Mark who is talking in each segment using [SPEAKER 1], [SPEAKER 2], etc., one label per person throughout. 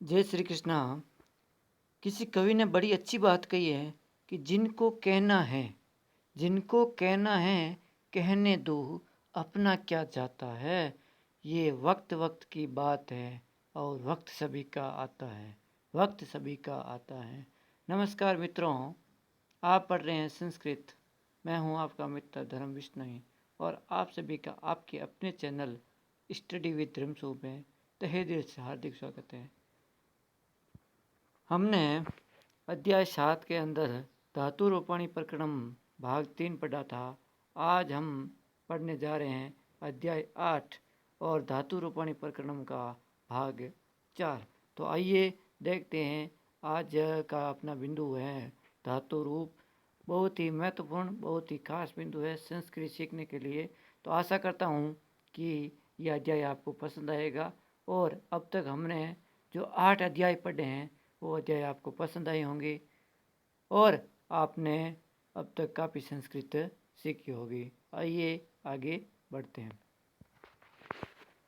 [SPEAKER 1] जय श्री कृष्णा। किसी कवि ने बड़ी अच्छी बात कही है कि जिनको कहना है कहने दो, अपना क्या जाता है। ये वक्त वक्त की बात है और वक्त सभी का आता है, वक्त सभी का आता है। नमस्कार मित्रों, आप पढ़ रहे हैं संस्कृत। मैं हूं आपका मित्र धर्म विष्णु और आप सभी का आपके अपने चैनल स्टडी विद धर्मसू में तहे दिल से हार्दिक स्वागत है। हमने अध्याय 7 के अंदर धातु रोपणी प्रकरण भाग 3 पढ़ा था। आज हम पढ़ने जा रहे हैं अध्याय 8 और धातु रोपणी प्रकरण का भाग 4। तो आइए देखते हैं। आज का अपना बिंदु है धातु रूप। बहुत ही महत्वपूर्ण, बहुत ही खास बिंदु है संस्कृत सीखने के लिए। तो आशा करता हूँ कि यह अध्याय आपको पसंद आएगा। और अब तक हमने जो 8 अध्याय पढ़े हैं वो अध्याय आपको पसंद आए होंगे और आपने अब तक काफ़ी संस्कृत सीखी होगी। आइए आगे बढ़ते हैं।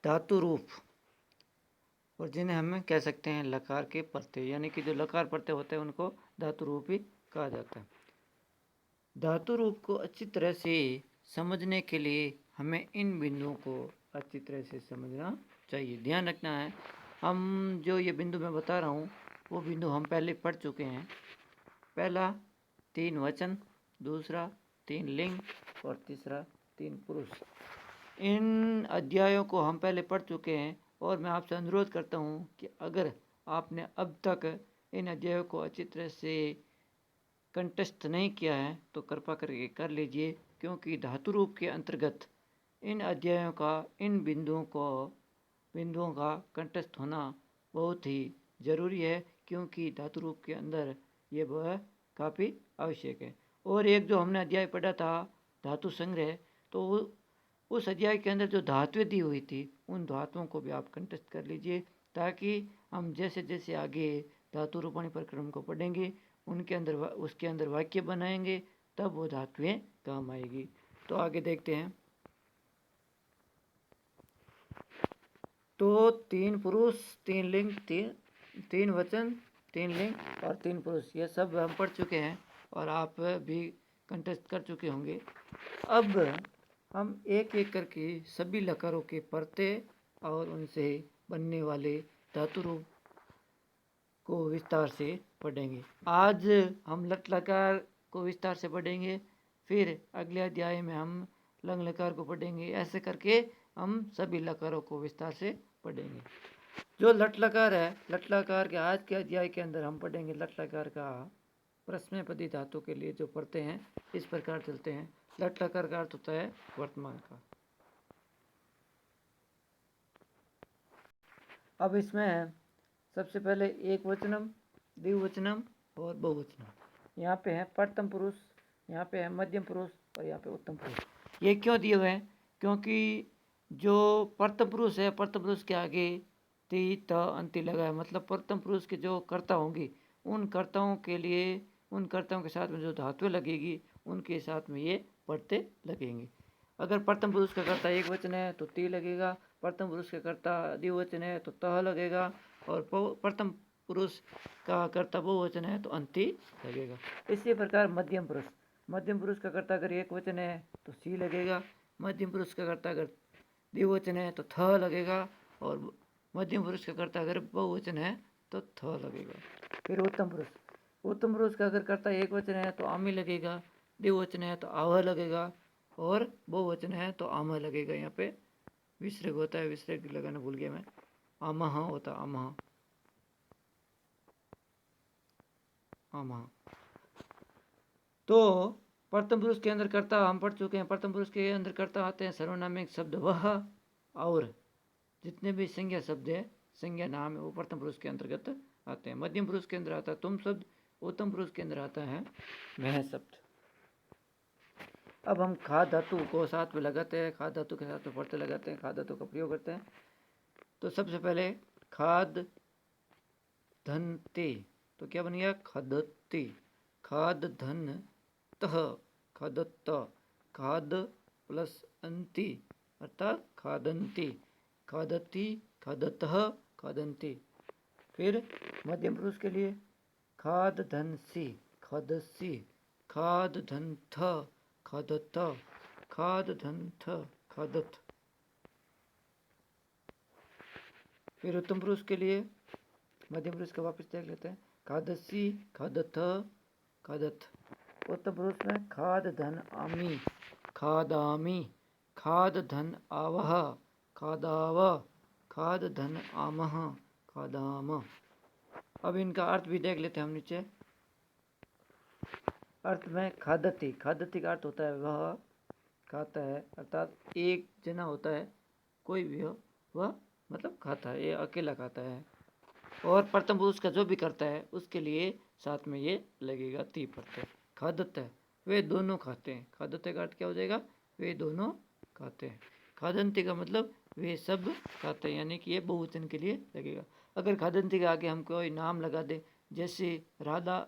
[SPEAKER 1] धातु रूप, और जिन्हें हम कह सकते हैं लकार के प्रत्यय, यानी कि जो लकार प्रत्यय होते हैं उनको धातु रूप ही कहा जाता है। धातु रूप को अच्छी तरह से समझने के लिए हमें इन बिंदुओं को अच्छी तरह से समझना चाहिए, ध्यान रखना है। हम जो ये बिंदु मैं बता रहा हूँ वो बिंदु हम पहले पढ़ चुके हैं। पहला 3 वचन, दूसरा 3 लिंग और तीसरा 3 पुरुष। इन अध्यायों को हम पहले पढ़ चुके हैं और मैं आपसे अनुरोध करता हूँ कि अगर आपने अब तक इन अध्यायों को अच्छी तरह से कंठस्थ नहीं किया है तो कृपा करके कर लीजिए, क्योंकि धातु रूप के अंतर्गत इन अध्यायों का, इन बिंदुओं का कंठस्थ होना बहुत ही ज़रूरी है, क्योंकि धातु रूप के अंदर ये वह काफ़ी आवश्यक है। और एक जो हमने अध्याय पढ़ा था धातु संग्रह, तो उस अध्याय के अंदर जो धातुएं दी हुई थी उन धातुओं को भी आप कंठस्थ कर लीजिए, ताकि हम जैसे जैसे आगे धातु रूपणी प्रक्रम को पढ़ेंगे उसके अंदर वाक्य बनाएंगे, तब वो धातुएं काम आएगी। तो आगे देखते हैं। तो 3 पुरुष 3 लिंग, 3 वचन, 3 लिंग और 3 पुरुष, ये सब हम पढ़ चुके हैं और आप भी कंठस्थ कर चुके होंगे। अब हम एक एक करके सभी लकारों के प्रत्यय और उनसे बनने वाले धातु रूप को विस्तार से पढ़ेंगे। आज हम लट लकार को विस्तार से पढ़ेंगे, फिर अगले अध्याय में हम लंग लकार को पढ़ेंगे। ऐसे करके हम सभी लकारों को विस्तार से पढ़ेंगे। जो लट लकार है, लट लकार के आज के अध्याय के अंदर हम पढ़ेंगे लट लकार का प्रश्नपदी धातु के लिए जो पढ़ते हैं इस प्रकार चलते हैं। लट लकार का अर्थ होता है वर्तमान का। अब इसमें सबसे पहले एक वचनम, द्विवचनम और बहुवचनम। यहाँ पे है प्रथम पुरुष, यहाँ पे है मध्यम पुरुष और यहाँ पे उत्तम पुरुष। ये क्यों दिए हुए हैं? क्योंकि जो प्रथम पुरुष है, प्रथम पुरुष के आगे ती त अंति लगा है, मतलब प्रथम पुरुष के जो कर्ता होंगी उन कर्ताओं के लिए, उन कर्ताओं के साथ में जो धातुएं लगेगी उनके साथ में ये प्रत्यय लगेंगे। अगर प्रथम पुरुष का कर्ता एक वचन है तो ती लगेगा, प्रथम पुरुष का कर्ता द्विवचन है तो तह लगेगा, और प्रथम पुरुष का कर्ता बहुवचन है तो अंति लगेगा। इसी प्रकार मध्यम पुरुष का कर्ता अगर एक वचन है तो सी लगेगा, मध्यम पुरुष का कर्ता अगर द्विवचन है तो थ लगेगा, और मध्यम पुरुष का कर्ता अगर बहुवचन है तो थ लगेगा। फिर उत्तम पुरुष का अगर कर्ता एक वचन है तो आमी लगेगा, द्विवचन है तो आवह लगेगा, और बहुवचन है तो आमह लगेगा। यहाँ पे विसर्ग होता है, विसर्ग लगाना भूल गया मैं, आमह होता, आमह आमह। तो प्रथम पुरुष के अंदर कर्ता हम पढ़ चुके हैं। प्रथम पुरुष के अंदर कर्ता आते हैं सर्वनामिक शब्द वह, और जितने भी संज्ञा शब्द है, संज्ञा नाम है, वो प्रथम पुरुष के अंतर्गत आते हैं। मध्यम पुरुष के अंदर आता है तुम शब्द, उत्तम पुरुष के अंदर आता है वह शब्द। अब हम खाद धातु को साथ में लगाते हैं, खाद धातु के साथ में प्रत्यय लगाते हैं, खाद धातु का प्रयोग करते हैं। तो सबसे पहले खाद धन ते, तो क्या बन गया? खदते। खाद धन तह, खदत्त। खाद प्लस अंति अर्थात खादंती, खादती, खादतः, खादंती। फिर मध्यम पुरुष के लिए खाद धन सी, खदसी, खाद धन थ, खदत, खाद धन थ, खदत। फिर उत्तम पुरुष के लिए मध्यम पुरुष का वापस देख लेते हैं। खादसी, खदत, खदत। उत्तम पुरुष में खाद धन आमी, खादामी, खाद धन आवह, खादाव, खाद धन आमह, खादाम। अब इनका अर्थ भी देख लेते हैं हम नीचे। अर्थ में खादती, खादती का अर्थ होता है वह खाता है, अर्थात एक जना होता है, कोई भी हो वह मतलब खाता है, ये अकेला खाता है। और प्रथम पुरुष का जो भी करता है उसके लिए साथ में ये लगेगा ती प्रत्यय। खादत है, वे दोनों खाते हैं। खादत का अर्थ क्या हो जाएगा? वे दोनों खाते हैं। खादंती का मतलब वे सब खाते हैं, यानी कि ये बहुवचन के लिए लगेगा। अगर खादंती के आगे हम कोई नाम लगा दे, जैसे राधा,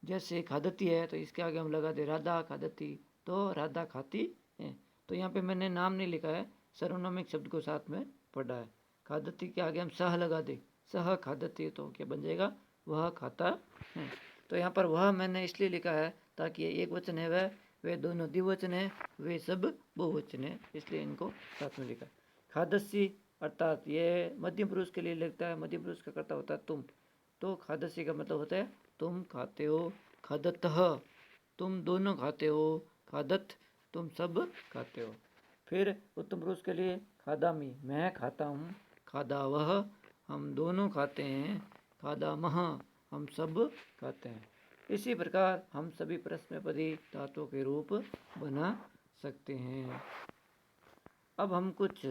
[SPEAKER 1] जैसे खादती है तो इसके आगे हम लगा दे राधा खादती, तो राधा खाती है। तो यहाँ पे मैंने नाम नहीं लिखा है, सर्वनामिक शब्द को साथ में पढ़ा है। खादती के आगे हम सह लगा दे, सह खादती, तो क्या बन जाएगा? वह खाता है। तो यहाँ पर वह मैंने इसलिए लिखा है ताकि ये एक वचन है वह, वे दोनों द्विवचन है, वे सब बहुवचन है, इसलिए इनको साथ में लिखा। खादसी अर्थात ये मध्यम पुरुष के लिए लगता है, मध्यम पुरुष का कर्ता होता है तुम, तो खादसी का मतलब होता है तुम खाते हो। खादतः तुम दोनों खाते हो, खादत तुम सब खाते हो। फिर उत्तम पुरुष के लिए खादामी मैं खाता हूँ, खादावह हम दोनों खाते हैं, खादामह हम सब खाते हैं। इसी प्रकार हम सभी प्रश्नपदी धातुओं के रूप बना सकते हैं। अब हम कुछ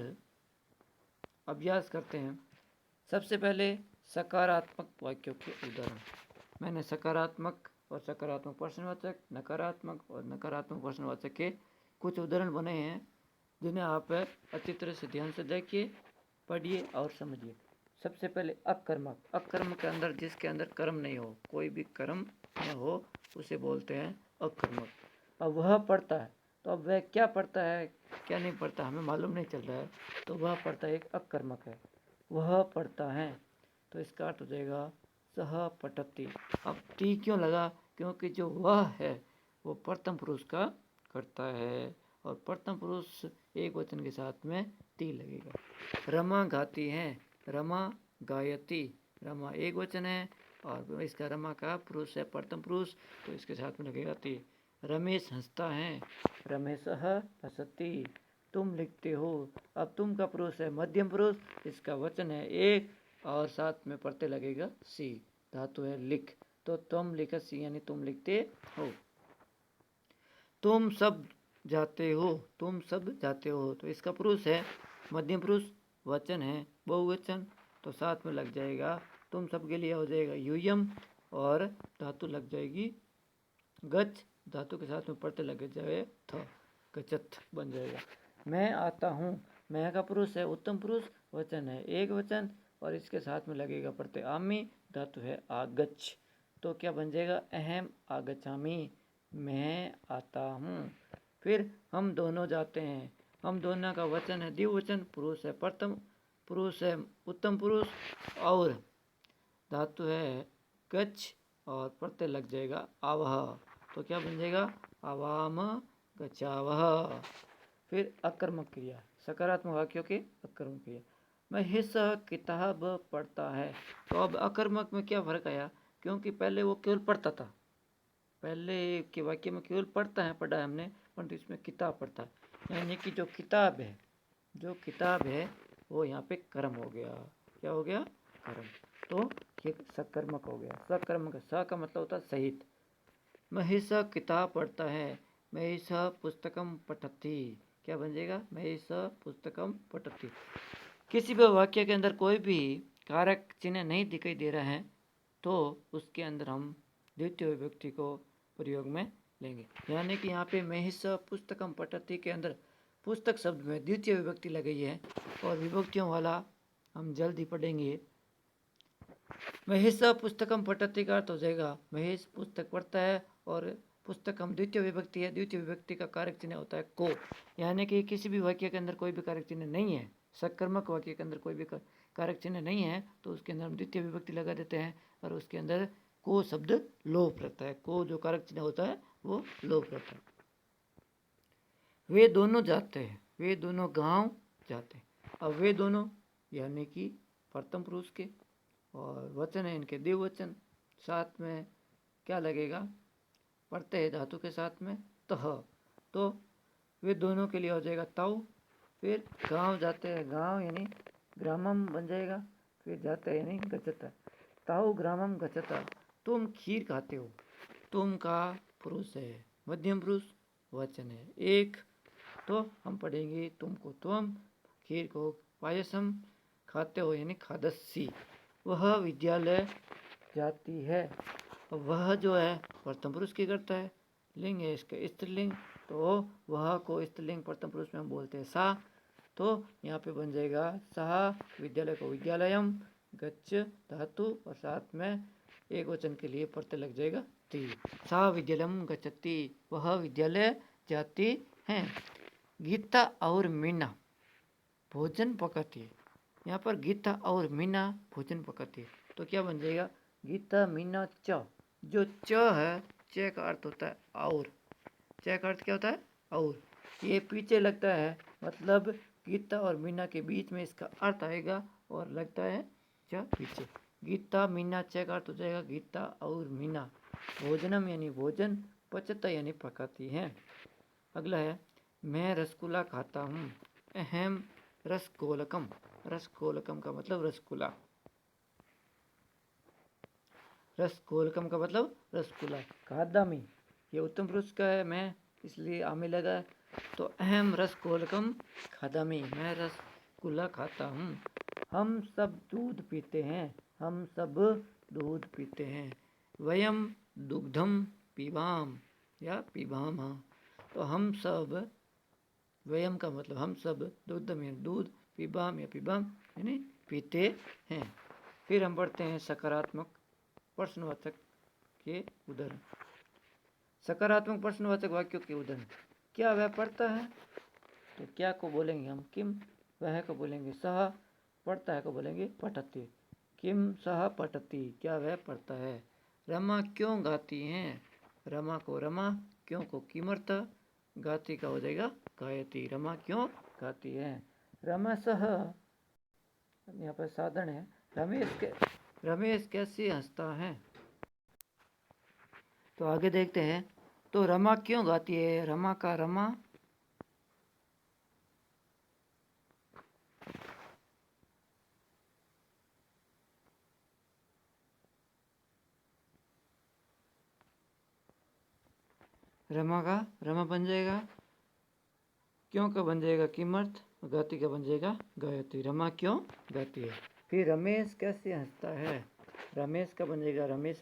[SPEAKER 1] अभ्यास करते हैं। सबसे पहले सकारात्मक वाक्यों के उदाहरण। मैंने सकारात्मक और सकारात्मक प्रश्नवाचक, नकारात्मक और नकारात्मक प्रश्नवाचक के कुछ उदाहरण बने हैं, जिन्हें आप अच्छी तरह से ध्यान से देखिए, पढ़िए और समझिए। सबसे पहले अकर्मक। अकर्मक के अंदर जिसके अंदर कर्म नहीं हो, कोई भी कर्म न हो, उसे बोलते हैं अकर्मक। अब वह पढ़ता है, तो अब वह क्या पढ़ता है क्या नहीं पढ़ता हमें मालूम नहीं चल रहा है, तो वह पढ़ता है एक अकर्मक है। वह पढ़ता है तो इसका अर्थ हो जाएगा सह पठती। अब टी क्यों लगा? क्योंकि जो वह है वो प्रथम पुरुष का करता है, और प्रथम पुरुष एक वचन के साथ में ती लगेगा। रमा गाती है, रमा गायती, रमा एक वचन है और इसका रमा का पुरुष है प्रथम पुरुष, तो इसके साथ में लगेगा ती। रमेश हंसता है, रमेशः हसति, तुम लिखते हो। अब तुम का पुरुष है मध्यम पुरुष, इसका वचन है एक और साथ में प्रत्यय लगेगा सी, धातु है लिख, तो तुम लिखसी यानी तुम लिखते हो। तुम सब जाते हो, तुम सब जाते हो, तो इसका पुरुष है मध्यम पुरुष, वचन है बहुवचन, तो साथ में लग जाएगा तुम सब के लिए हो जाएगा यूयम, और धातु लग जाएगी गच, धातु के साथ में प्रत्यय लग जाए थ, गचत बन जाएगा। मैं आता हूँ, मैं का पुरुष है उत्तम पुरुष, वचन है एक वचन, और इसके साथ में लगेगा प्रत्यय आमी, धातु है आगच्छ, तो क्या बन जाएगा? अहम आगच्छामि, मैं आता हूँ। फिर हम दोनों जाते हैं, हम दोनों का वचन है द्विवचन, पुरुष है प्रथम पुरुष है उत्तम पुरुष, और धातु है गच्छ और प्रत्यय लग जाएगा आवह, तो क्या बन जाएगा? आवाम गच्छावह। फिर अकर्मक क्रिया, सकारात्मक वाक्यों के अकर्मक क्रिया। महेश किताब पढ़ता है, तो अब अकर्मक में क्या फर्क आया? क्योंकि पहले वो केवल पढ़ता था, पहले के वाक्य में केवल पढ़ता है, पढ़ा है हमने, परंतु इसमें किताब पढ़ता है, यानी कि जो किताब है, जो किताब है वो यहाँ पे कर्म हो गया। क्या हो गया? कर्म, तो ये सकर्मक हो गया। सकर्मक, स का मतलब होता है सहित। महेश किताब पढ़ता है, महेश पुस्तकम पठति, क्या बन जाएगा? महेश पुस्तकम पठति। किसी भी वाक्य के अंदर कोई भी कारक चिन्ह नहीं दिखाई दे रहा है, तो उसके अंदर हम द्वितीय विभक्ति को प्रयोग में लेंगे। यानी कि यहाँ पे महेश पुस्तकम पठति के अंदर पुस्तक शब्द में द्वितीय विभक्ति लगाई है, और विभक्तियों वाला हम जल्दी पढ़ेंगे। महेश पुस्तकम पठति का अर्थ हो जाएगा महेश पुस्तक पढ़ता है, और पुस्तकम द्वितीय विभक्ति है, द्वितीय विभक्ति का कारक चिन्ह होता है को, यानी कि किसी भी वाक्य के अंदर कोई भी कारक चिन्ह नहीं है, सकर्मक वाक्य के अंदर कोई भी कारक चिन्ह नहीं है तो उसके अंदर हम द्वितीय विभक्ति लगा देते हैं और उसके अंदर को शब्द लोप रहता है। को जो कारक चिन्ह होता है वो लोप रहता है। वे दोनों जाते हैं, वे दोनों गांव जाते हैं। अब वे दोनों यानी कि प्रथम पुरुष के और वचन है इनके द्विवचन, साथ में क्या लगेगा, प्रत्यय धातु के साथ में तह, तो वे दोनों के लिए हो जाएगा ताऊ। फिर गांव जाते हैं, गांव यानी ग्रामम बन जाएगा। फिर जाते हैं यानी गच्छता, ताऊ ग्रामम गच्छता। तुम खीर खाते हो, तुम का पुरुष है, मध्यम पुरुष वचन है एक, तो हम पढ़ेंगे तुमको तुम, खीर को पायसम, खाते हो यानी खादस्सी। वह विद्यालय जाती है, वह जो है प्रथम पुरुष की करता है, लिंग है इसका स्त्रीलिंग, तो वह को स्त्रीलिंग प्रथम पुरुष में हम बोलते हैं सा, तो यहाँ पे बन जाएगा सह, विद्यालय को विद्यालयम, गच्छ धातु और साथ में एक वचन के लिए प्रत्यय लग जाएगा ती, सा विद्यालयम गच्छति, वह विद्यालय जाती हैं। गीता और मीना भोजन पकाती है, यहाँ पर गीता और मीना भोजन पकाती है, तो क्या बन जाएगा, गीता मीना च, जो च है च का अर्थ होता है और, च का अर्थ क्या होता है और, ये पीछे लगता है, मतलब गीता और मीना के बीच में इसका अर्थ आएगा और लगता है च पीछे। गीता मीना च का अर्थ हो जाएगा गीता और मीना, भोजनम यानी भोजन, पचता यानी पकाती हैं। अगला है मैं रसगुल्ला खाता हूँ, अहम रसगोलकम, रसगोलकम का मतलब रसगुल्ला, रसगोलकम का मतलब रसगुल्ला। खादामी ये उत्तम पुरुष का है मैं, इसलिए आमी लगा, तो अहम रसगोलकम खादामी, मैं रसगुल्ला खाता हूँ। हम सब दूध पीते हैं, हम सब दूध पीते हैं। वयम दुग्धम पीबाम या पीबाम, तो हम सब, वयम का मतलब हम सब, दुग्धम यानी दूध, पीबाम या पीबाम यानी पीते हैं। फिर हम पढ़ते हैं सकारात्मक प्रश्नवाचक के उदाहरण। सकारात्मक प्रश्नवाचक वाक्यों के उदाहरण, क्या वह पढ़ता है, तो क्या को बोलेंगे हम किम, वह को बोलेंगे सह, पढ़ता है को बोलेंगे पठति, किम सह पठति, क्या वह पढ़ता है। रमा क्यों गाती हैं, रमा को रमा, क्यों को किमर्थ, गाती का हो जाएगा गायती, रमा क्यों गाती है। रमसह यहाँ पर साधन है, रमेश कैसे हंसता है, तो आगे देखते हैं। तो रमा क्यों गाती है, रमा का रमा, रमा का रमा बन जाएगा, क्यों का बन जाएगा किमर्थ, गाती का बन जाएगा गायत्री, रमा क्यों गाती है। फिर रमेश कैसे हंसता है, रमेश का बन जाएगा रमेश,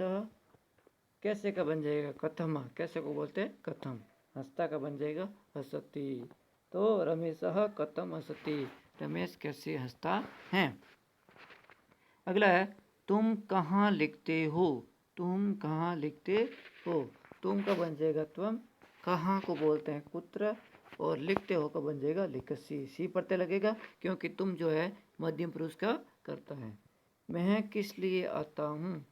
[SPEAKER 1] कैसे का बन जाएगा कथम, कैसे को बोलते हैं कथम, हंसता का बन जाएगा हसती, तो रमेश कथम हसती, रमेश कैसे हंसता है। अगला है तुम कहाँ लिखते हो, तुम कहाँ लिखते हो, तुम का बन जाएगा त्वम, कहाँ को बोलते हैं कुत्र, और लिखते हो का बन जाएगा लिखसी, सी प्रत्यय लगेगा क्योंकि तुम जो है मध्यम पुरुष का करता है। मैं किस लिए आता हूँ,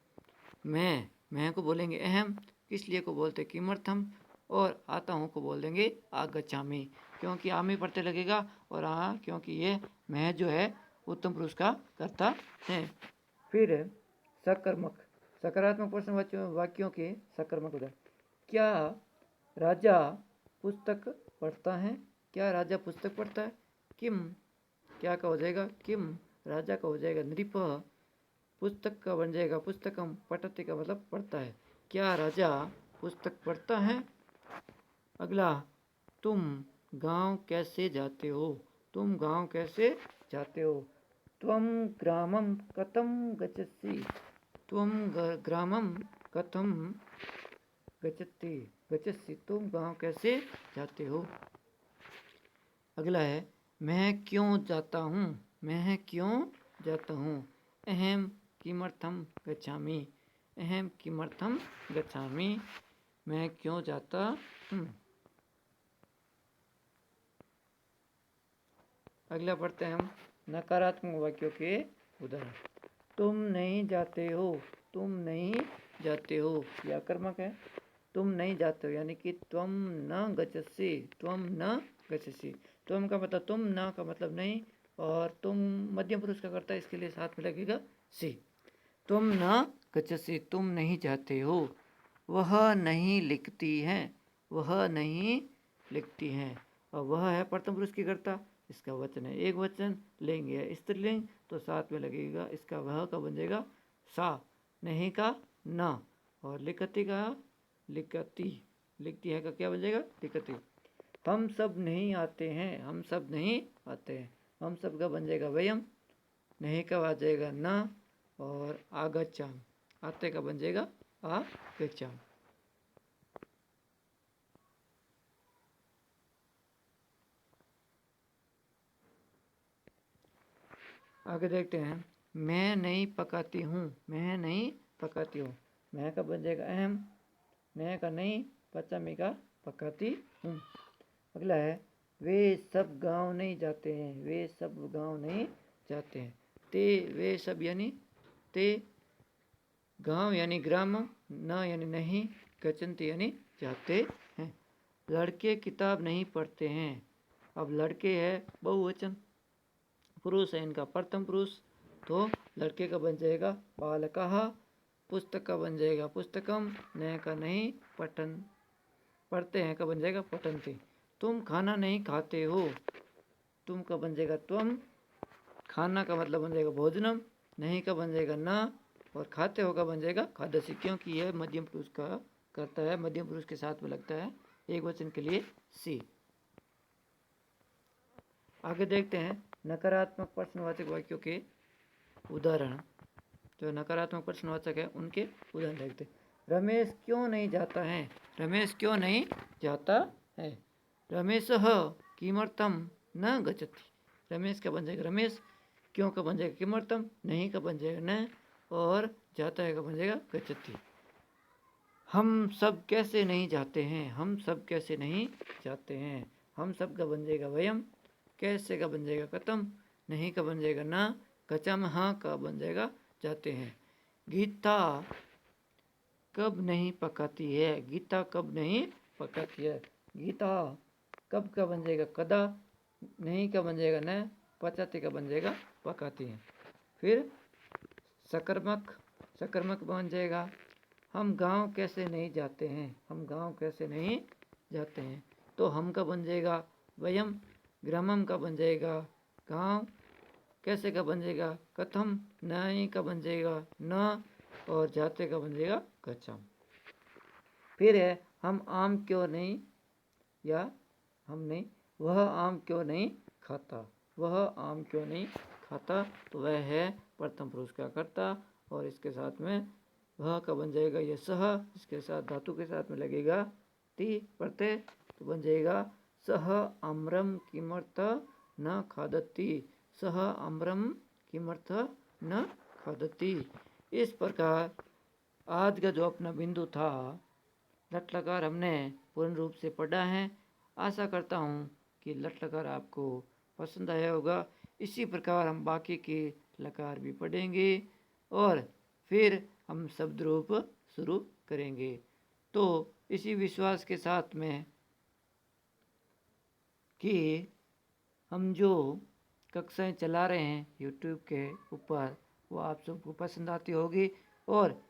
[SPEAKER 1] मैं को बोलेंगे अहम, किस लिए को बोलते किमर्थम, और आता हूँ को बोल देंगे आगच्छामि, क्योंकि आमी प्रत्यय लगेगा, और क्योंकि ये मैं जो है उत्तम पुरुष का करता है। फिर सकर्मक सकारात्मक प्रश्न वाक्यों के सकर्मक उदाहरण, क्या राजा पुस्तक पढ़ता है, क्या राजा पुस्तक पढ़ता है। किम क्या का हो जाएगा किम, राजा का हो जाएगा नृप, पुस्तक का बन जाएगा पुस्तकम, पठति का मतलब पढ़ता है, क्या राजा पुस्तक पढ़ता है। अगला तुम गांव कैसे जाते हो, तुम गांव कैसे जाते हो। त्वम ग्रामम कथम गच्छसि, त्वम ग्रामम कथम गच्छसि, तुम गांव कैसे जाते हो। अगला है मैं क्यों जाता हूँ, मैं क्यों जाता हूँ। अहम किमर्थम गच्छामि, अहम किमर्थम गच्छामि, मैं क्यों जाता हूँ। अगला पढ़ते हैं हम नकारात्मक वाक्यों के उदाहरण, तुम नहीं जाते हो, तुम नहीं जाते हो, यह कर्मक है। तुम नहीं जाते हो यानी कि त्वम न गच्छसि, त्वम न गच्छसि। त्वम का मतलब तुम, न का मतलब नहीं, और तुम मध्यम पुरुष का करता है, इसके लिए साथ में लगेगा सी। तुम न गच्छसि, तुम नहीं जाते हो। वह नहीं लिखती हैं, वह नहीं लिखती हैं, और वह है प्रथम पुरुष की कर्ता, इसका वचन है एक वचन, लेंगे है स्त्रीलिंग, तो साथ में लगेगा इसका वह का बन जाएगा सा, नहीं का न, और लिखती का लिखती, लिखती है का क्या बन जाएगा लिखती। हम सब नहीं आते हैं, हम सब नहीं आते हैं, हम सब का बन जाएगा वयम, नहीं का आ जाएगा न, और आगच्छाम, आते का बन जाएगा आगच्छाम। आगे देखते हैं, मैं नहीं पकाती हूँ, मैं नहीं पकाती हूँ, मैं का बन जाएगा अहम, मैं का नहीं, पचामी का पकाती हूँ। अगला है, वे सब गांव नहीं जाते हैं, वे सब गांव नहीं जाते हैं। ते वे सब यानी ते, गांव यानी ग्राम, न यानी नहीं, गच्छन्ति यानी जाते हैं। लड़के किताब नहीं पढ़ते हैं, अब लड़के है बहुवचन, पुरुष है इनका प्रथम पुरुष, तो लड़के का बन जाएगा बालकः, पुस्तक का बन जाएगा पुस्तकम, नय का नहीं, पठन पढ़ते हैं का बन जाएगा पठन्ति। तुम खाना नहीं खाते हो, तुम का बन जाएगा त्वम, खाना का मतलब बन जाएगा भोजनम, नहीं का बन जाएगा न, और खाते हो का बन जाएगा खादसी, क्योंकि यह मध्यम पुरुष का करता है, मध्यम पुरुष के साथ में लगता है, एक वचन के लिए सी। आगे देखते हैं नकारात्मक प्रश्नवाचक वाक्यों के उदाहरण, जो नकारात्मक प्रश्नवाचक है उनके उदाहरण देखते हैं। रमेश क्यों नहीं जाता है, रमेश क्यों नहीं जाता है। रमेशः किमर्थं न गच्छति, रमेश का बन जाएगा रमेश, क्यों का बन जाएगा किमर्थं, नहीं का बन जाएगा न, और जाता है का बन जाएगा गच्छति। हम सब कैसे नहीं जाते हैं, हम सब कैसे नहीं जाते हैं, हम सब का बन जाएगा वयम, कैसे का बन जाएगा कथम, नहीं का बन जाएगा ना, गच्छामः का बन जाएगा जाते हैं। गीता कब नहीं पकाती है, गीता कब नहीं पकाती है। गीता कब का बन जाएगा कदा, नहीं का बन जाएगा न, पचाती का बन जाएगा पकाती है। फिर सकर्मक, सकर्मक बन जाएगा हम गांव कैसे नहीं जाते हैं, हम गांव कैसे नहीं जाते हैं, तो हम का बन जाएगा वयम, ग्रामम का बन जाएगा गांव, कैसे का बन जाएगा कथम, नहीं का बन जाएगा न, और जाते का बन जाएगा गच्छाम। फिर है हम आम क्यों नहीं, या हम नहीं, वह आम क्यों नहीं खाता, वह आम क्यों नहीं खाता, तो वह है प्रथम पुरुष का कर्ता, और इसके साथ में वह का बन जाएगा ये सह, इसके साथ धातु के साथ में लगेगा ती प्रत्यय, तो बन जाएगा सह आम्रम किमर्थ न खादती, सह आम्रम किमर्थ न खादती। इस प्रकार आज का जो अपना बिंदु था लट लकार हमने पूर्ण रूप से पढ़ा है। आशा करता हूँ कि लट लकार आपको पसंद आया होगा। इसी प्रकार हम बाकी के लकार भी पढ़ेंगे और फिर हम शब्द रूप शुरू करेंगे। तो इसी विश्वास के साथ में कि हम जो कक्षाएं चला रहे हैं यूट्यूब के ऊपर वो आप सबको पसंद आती होगी, और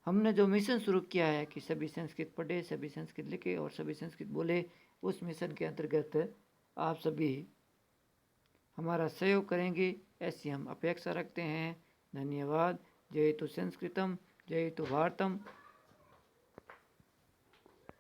[SPEAKER 1] हमने जो मिशन शुरू किया है कि सभी संस्कृत पढ़े, सभी संस्कृत लिखे और सभी संस्कृत बोले, उस मिशन के अंतर्गत आप सभी हमारा सहयोग करेंगे, ऐसी हम अपेक्षा रखते हैं। धन्यवाद। जय तो संस्कृतम, जय तो भारतम।